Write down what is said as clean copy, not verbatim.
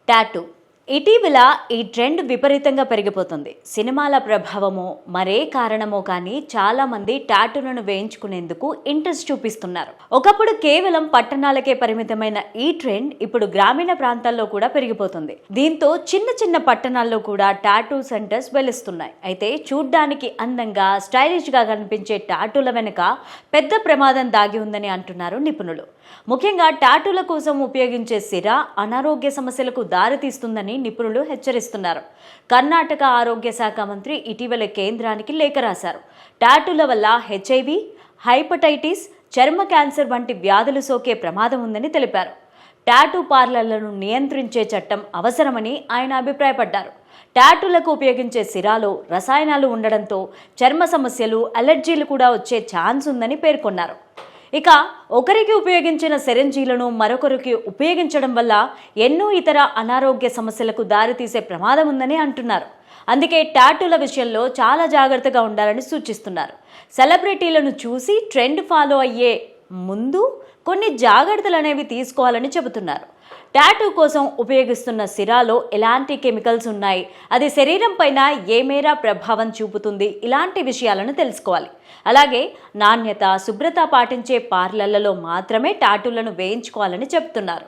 Tattoo ఇటీవల ఈ trend విపరీతంగా పెరిగిపోతుంది. సినిమాల ప్రభావమో మరే కారణమో కానీ చాలా మంది టాటూలను వేయించుకునేందుకు ఇంట్రెస్ట్ చూపిస్తున్నారు. ఒకప్పుడు కేవలం పట్టణాలకే పరిమితమైన ఈ ట్రెండ్ ఇప్పుడు గ్రామీణ ప్రాంతాల్లో కూడా పెరిగిపోతుంది. దీంతో చిన్న చిన్న పట్టణాల్లో కూడా టాటూ సెంటర్స్ వెలుస్తున్నాయి. అయితే చూడ్డానికి అందంగా స్టైలిష్ గా కనిపించే టాటూల వెనుక పెద్ద ప్రమాదం దాగి ఉందని అంటున్నారు నిపుణులు. ముఖ్యంగా టాటూల కోసం ఉపయోగించే సిరా అనారోగ్య సమస్యలకు దారితీస్తుందని నిపుణులు హెచ్చరిస్తున్నారు. కర్ణాటక ఆరోగ్య శాఖ మంత్రి ఇటీవల కేంద్రానికి లేఖ రాశారు. టాటూల వల్ల HIV, హైపటైటిస్, చర్మ క్యాన్సర్ వంటి వ్యాధులు సోకే ప్రమాదం ఉందని తెలిపారు. టాటూ పార్లర్లను నియంత్రించే చట్టం అవసరమని ఆయన అభిప్రాయపడ్డారు. టాటూలకు ఉపయోగించే సిరాలో రసాయనాలు ఉండడంతో చర్మ సమస్యలు, అలర్జీలు కూడా వచ్చే ఛాన్స్ ఉందని పేర్కొన్నారు. ఇక ఒకరికి ఉపయోగించిన సెరెంజీలను మరొకరికి ఉపయోగించడం వల్ల ఎన్నో ఇతర అనారోగ్య సమస్యలకు దారితీసే ప్రమాదం ఉందని అంటున్నారు. అందుకే టాటూల విషయంలో చాలా జాగ్రత్తగా ఉండాలని సూచిస్తున్నారు. సెలబ్రిటీలను చూసి ట్రెండ్ ఫాలో అయ్యే ముందు కొన్ని జాగ్రత్తలు అనేవి తీసుకోవాలని చెబుతున్నారు. టాటూ కోసం ఉపయోగిస్తున్న సిరాలో ఎలాంటి కెమికల్స్ ఉన్నాయి, అది శరీరం పైన ఏ మేర ప్రభావం చూపుతుంది, ఇలాంటి విషయాలను తెలుసుకోవాలి. అలాగే నాణ్యత, శుభ్రత పాటించే పార్లర్లలో మాత్రమే టాటూలను వేయించుకోవాలని చెబుతున్నారు.